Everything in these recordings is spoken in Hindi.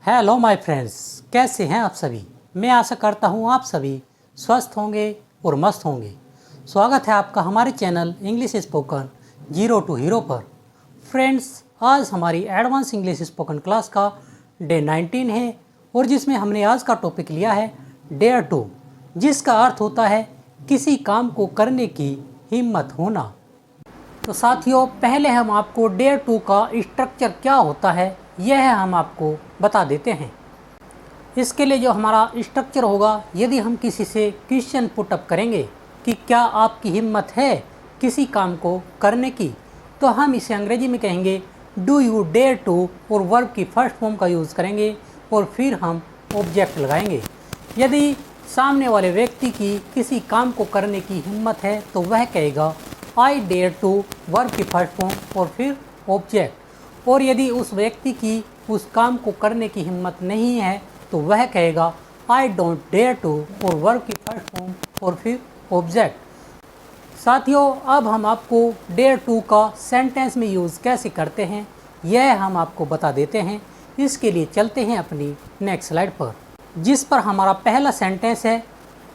हेलो माय फ्रेंड्स, कैसे हैं आप सभी। मैं आशा करता हूं आप सभी स्वस्थ होंगे और मस्त होंगे। स्वागत है आपका हमारे channel English spoken zero to hero पर। फ्रेंड्स, आज हमारी एडवांस इंग्लिश स्पोकन क्लास का डे 19 है और जिसमें हमने आज का टॉपिक लिया है डेयर टू, जिसका अर्थ होता है किसी काम को करने की हिम्मत होना। तो साथियों, पहले हम आपको डेयर टू का स्ट्रक्चर क्या होता है यह हम आपको बता देते हैं। इसके लिए जो हमारा स्ट्रक्चर होगा, यदि हम किसी से क्वेश्चन पुटअप करेंगे कि क्या आपकी हिम्मत है किसी काम को करने की, तो हम इसे अंग्रेजी में कहेंगे डू यू डेयर टू और वर्ब की फर्स्ट फॉर्म का यूज़ करेंगे और फिर हम ऑब्जेक्ट लगाएंगे। यदि सामने वाले व्यक्ति की किसी काम को करने की हिम्मत है तो वह कहेगा आई डेयर टू, वर्ब की फर्स्ट फॉर्म और फिर ऑब्जेक्ट। और यदि उस व्यक्ति की उस काम को करने की हिम्मत नहीं है तो वह कहेगा आई डोंट डेयर टू और वर्ब की फर्स्ट फॉर्म और फिर ऑब्जेक्ट। साथियों, अब हम आपको डेयर टू का सेंटेंस में यूज़ कैसे करते हैं यह हम आपको बता देते हैं। इसके लिए चलते हैं अपनी नेक्स्ट स्लाइड पर, जिस पर हमारा पहला सेंटेंस है,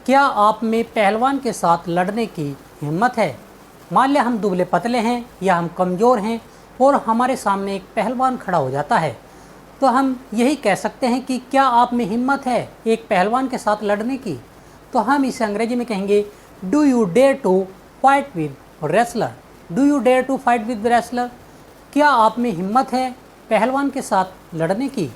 क्या आप में पहलवान के साथ लड़ने की हिम्मत है। मान लिया हम दुबले पतले हैं या हम कमज़ोर हैं और हमारे सामने एक पहलवान खड़ा हो जाता है, तो हम यही कह सकते हैं कि क्या आप में हिम्मत है एक पहलवान के साथ लड़ने की। तो हम इसे अंग्रेजी में कहेंगे do you dare to fight with wrestler. Do you dare to fight with wrestler, क्या आप में हिम्मत है पहलवान के साथ लड़ने की।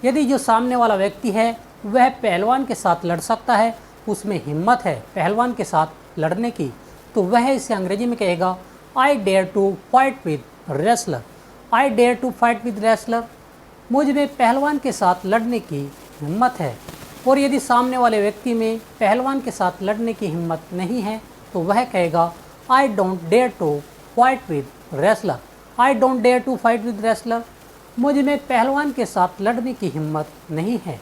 यदि जो सामने वाला व्यक्ति है वह पहलवान के साथ लड़ सकता है, उसमें हिम्मत है पहलवान के साथ लड़ने की, तो वह इसे अंग्रेजी में कहेगा I dare to fight with wrestler. I dare to fight with wrestler, मुझ में पहलवान के साथ लड़ने की हिम्मत है। और यदि सामने वाले व्यक्ति में पहलवान के साथ लड़ने की हिम्मत नहीं है तो वह कहेगा I don't dare to fight with wrestler. I don't dare to fight with wrestler, मुझ में पहलवान के साथ लड़ने की हिम्मत नहीं है।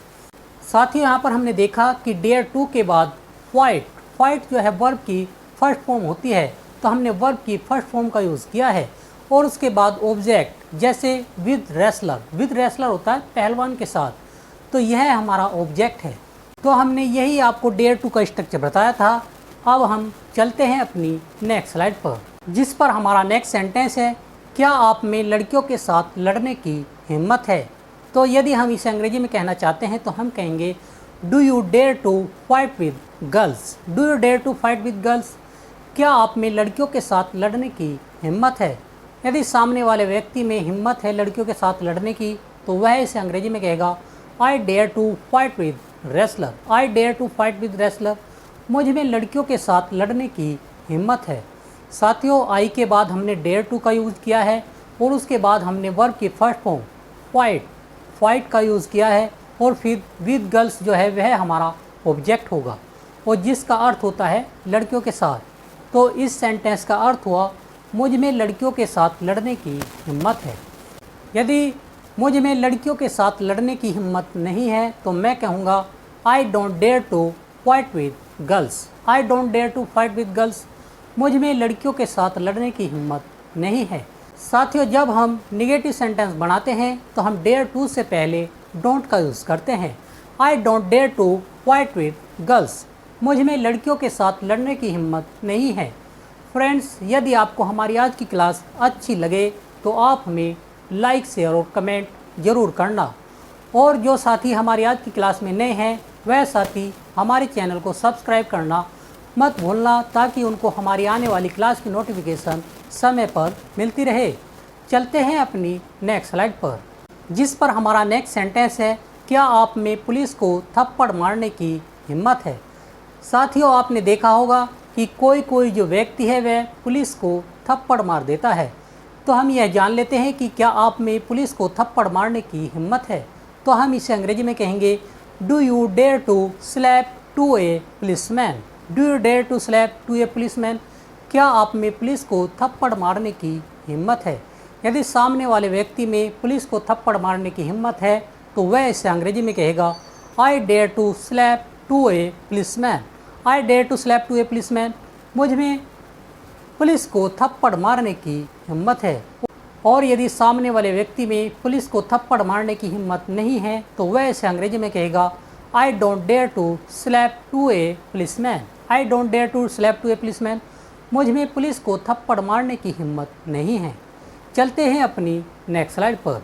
साथियों, यहाँ पर हमने देखा कि डेयर टू के बाद फाइट जो है वर्ब की फर्स्ट फॉर्म होती है, तो हमने वर्ब की फर्स्ट फॉर्म का यूज़ किया है। और उसके बाद ऑब्जेक्ट, जैसे विद रेसलर होता है पहलवान के साथ, तो यह हमारा ऑब्जेक्ट है। तो हमने यही आपको डेयर टू का स्ट्रक्चर बताया था। अब हम चलते हैं अपनी नेक्स्ट स्लाइड पर, जिस पर हमारा नेक्स्ट सेंटेंस है, क्या आप में लड़कियों के साथ लड़ने की हिम्मत है। तो यदि हम इसे अंग्रेजी में कहना चाहते हैं तो हम कहेंगे do you dare to fight with girls. Do you dare to fight with girls, क्या आप में लड़कियों के साथ लड़ने की हिम्मत है। यदि सामने वाले व्यक्ति में हिम्मत है लड़कियों के साथ लड़ने की तो वह इसे अंग्रेजी में कहेगा I dare to fight with wrestler. I dare to fight with wrestler, मुझ में लड़कियों के साथ लड़ने की हिम्मत है। साथियों, आई के बाद हमने डेयर टू का यूज़ किया है और उसके बाद हमने वर्ब की फर्स्ट फॉर्म फाइट का यूज़ किया है और फिर विद गर्ल्स जो है वह हमारा ऑब्जेक्ट होगा और जिसका अर्थ होता है लड़कियों के साथ। तो इस सेंटेंस का अर्थ हुआ मुझ में लड़कियों के साथ लड़ने की हिम्मत है। यदि मुझ में लड़कियों के साथ लड़ने की हिम्मत नहीं है तो मैं कहूँगा I don't dare to fight with girls. I don't dare to fight with girls, मुझ में लड़कियों के साथ लड़ने की हिम्मत नहीं है। साथियों, जब हम निगेटिव सेंटेंस बनाते हैं तो हम डेयर टू से पहले डोंट का यूज़ करते हैं। I don't dare to fight with girls, मुझ में लड़कियों के साथ लड़ने की हिम्मत नहीं है। फ्रेंड्स, यदि आपको हमारी आज की क्लास अच्छी लगे तो आप हमें लाइक, शेयर और कमेंट ज़रूर करना। और जो साथी हमारी आज की क्लास में नए हैं वह साथी हमारे चैनल को सब्सक्राइब करना मत भूलना, ताकि उनको हमारी आने वाली क्लास की नोटिफिकेशन समय पर मिलती रहे। चलते हैं अपनी नेक्स्ट स्लाइड पर, जिस पर हमारा नेक्स्ट सेंटेंस है, क्या आप में पुलिस को थप्पड़ मारने की हिम्मत है। साथियों, आपने देखा होगा कि कोई जो व्यक्ति है वह पुलिस को थप्पड़ मार देता है। तो हम यह जान लेते हैं कि क्या आप में पुलिस को थप्पड़ मारने की हिम्मत है। तो हम इसे अंग्रेजी में कहेंगे do you dare to slap to a policeman. Do you dare to slap to a policeman, क्या आप में पुलिस को थप्पड़ मारने की हिम्मत है। यदि सामने वाले व्यक्ति में पुलिस को थप्पड़ मारने की हिम्मत है तो वह इसे अंग्रेजी में कहेगा I dare to slap to a policeman. I dare to slap to a policeman, मुझ में पुलिस को थप्पड़ मारने की हिम्मत है। और यदि सामने वाले व्यक्ति में पुलिस को थप्पड़ मारने की हिम्मत नहीं है तो वह इसे अंग्रेजी में कहेगा I don't dare to slap to a policeman. I don't dare to slap to a policeman, मुझ में पुलिस को थप्पड़ मारने की हिम्मत नहीं है। चलते हैं अपनी नेक्स्ट स्लाइड पर,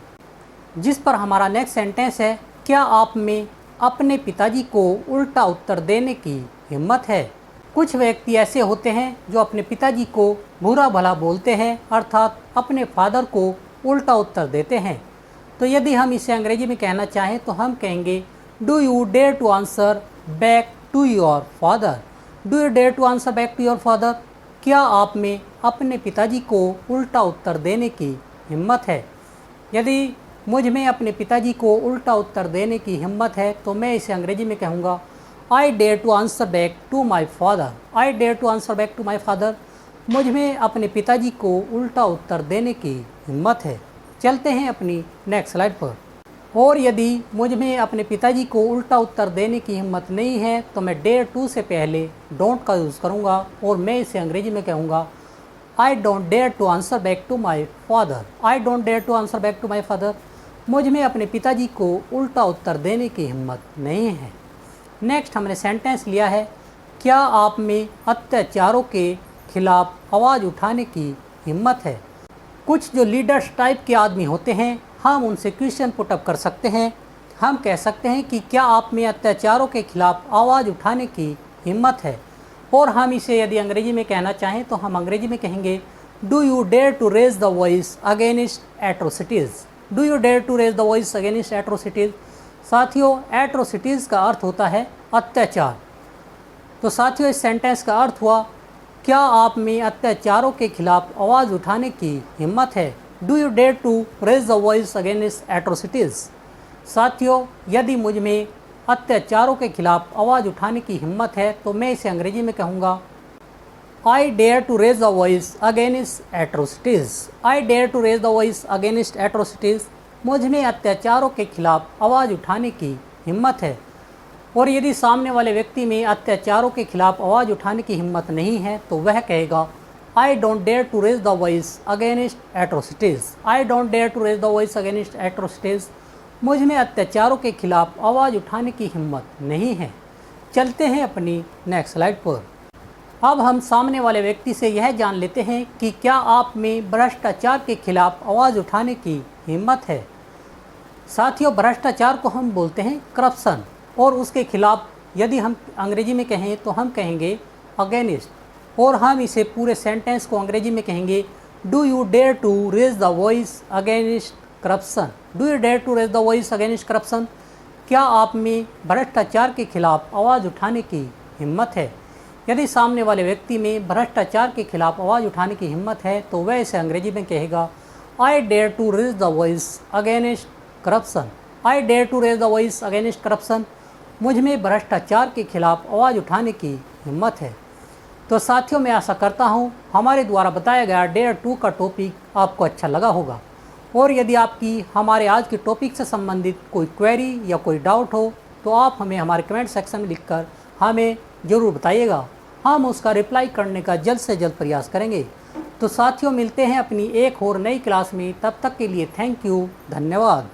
जिस पर हमारा नेक्स्ट सेंटेंस है, क्या आप में अपने पिताजी को उल्टा उत्तर देने की हिम्मत है। कुछ व्यक्ति ऐसे होते हैं जो अपने पिताजी को बुरा भला बोलते हैं, अर्थात अपने फादर को उल्टा उत्तर देते हैं। तो यदि हम इसे अंग्रेजी में कहना चाहें तो हम कहेंगे do you dare to answer back to your father. Do you dare to answer back to your father, क्या आप में अपने पिताजी को उल्टा उत्तर देने की हिम्मत है। यदि मुझ में अपने पिताजी को उल्टा उत्तर देने की हिम्मत है तो मैं इसे अंग्रेजी में कहूँगा I dare to answer back to my father. I dare to answer back to my father, मुझ में अपने पिताजी को उल्टा उत्तर देने की हिम्मत है। चलते हैं अपनी नेक्स्ट स्लाइड पर। और यदि मुझ में अपने पिताजी को उल्टा उत्तर देने की हिम्मत नहीं है तो मैं डेयर टू से पहले डोंट का यूज़ करूँगा और मैं इसे अंग्रेजी में कहूँगा I don't dare to answer back to my father. I don't dare to answer back to my father, मुझ में अपने पिताजी को उल्टा उत्तर देने की हिम्मत नहीं है। नेक्स्ट हमने सेंटेंस लिया है, क्या आप में अत्याचारों के खिलाफ आवाज़ उठाने की हिम्मत है। कुछ जो लीडर्स टाइप के आदमी होते हैं, हम उनसे क्वेश्चन पुटअप कर सकते हैं। हम कह सकते हैं कि क्या आप में अत्याचारों के खिलाफ आवाज़ उठाने की हिम्मत है। और हम इसे यदि अंग्रेजी में कहना चाहें तो हम अंग्रेजी में कहेंगे do you dare to raise the voice against atrocities. Do you dare to raise the voice against atrocities. साथियों, एट्रोसिटीज़ का अर्थ होता है अत्याचार। तो साथियों, इस सेंटेंस का अर्थ हुआ, क्या आप में अत्याचारों के खिलाफ आवाज़ उठाने की हिम्मत है। Do you dare to raise the voice against atrocities. साथियों, यदि मुझ में अत्याचारों के खिलाफ आवाज़ उठाने की हिम्मत है तो मैं इसे अंग्रेजी में कहूँगा I dare to raise the voice against atrocities. I dare to raise the voice against atrocities, मुझ में अत्याचारों के खिलाफ आवाज़ उठाने की हिम्मत है। और यदि सामने वाले व्यक्ति में अत्याचारों के खिलाफ आवाज़ उठाने की हिम्मत नहीं है तो वह कहेगा I don't dare to raise the voice against atrocities. I don't dare to raise the voice against atrocities, मुझ में अत्याचारों के खिलाफ आवाज़ उठाने की हिम्मत नहीं है। चलते हैं अपनी नेक्स्ट स्लाइड पर। अब हम सामने वाले व्यक्ति से यह जान लेते हैं कि क्या आप में भ्रष्टाचार के खिलाफ आवाज़ उठाने की हिम्मत है। साथियों, भ्रष्टाचार को हम बोलते हैं करप्शन, और उसके खिलाफ यदि हम अंग्रेजी में कहें तो हम कहेंगे अगेंस्ट। और हम इसे पूरे सेंटेंस को अंग्रेजी में कहेंगे do you dare to raise the voice against corruption. Do you dare to raise the voice against corruption, क्या आप में भ्रष्टाचार के खिलाफ आवाज़ उठाने की हिम्मत है। यदि सामने वाले व्यक्ति में भ्रष्टाचार के खिलाफ आवाज़ उठाने की हिम्मत है तो वह इसे अंग्रेजी में कहेगा I dare to raise the voice against corruption. I dare to raise the voice against corruption, मुझ में भ्रष्टाचार के खिलाफ आवाज़ उठाने की हिम्मत है। तो साथियों, मैं आशा करता हूँ हमारे द्वारा बताया गया डेयर टू का टॉपिक आपको अच्छा लगा होगा। और यदि आपकी हमारे आज के टॉपिक से संबंधित कोई क्वेरी या कोई डाउट हो तो आप हमें हमारे कमेंट सेक्शन में लिखकर हमें ज़रूर बताइएगा। हम उसका रिप्लाई करने का जल्द से जल्द प्रयास करेंगे। तो साथियों, मिलते हैं अपनी एक और नई क्लास में। तब तक के लिए थैंक यू, धन्यवाद।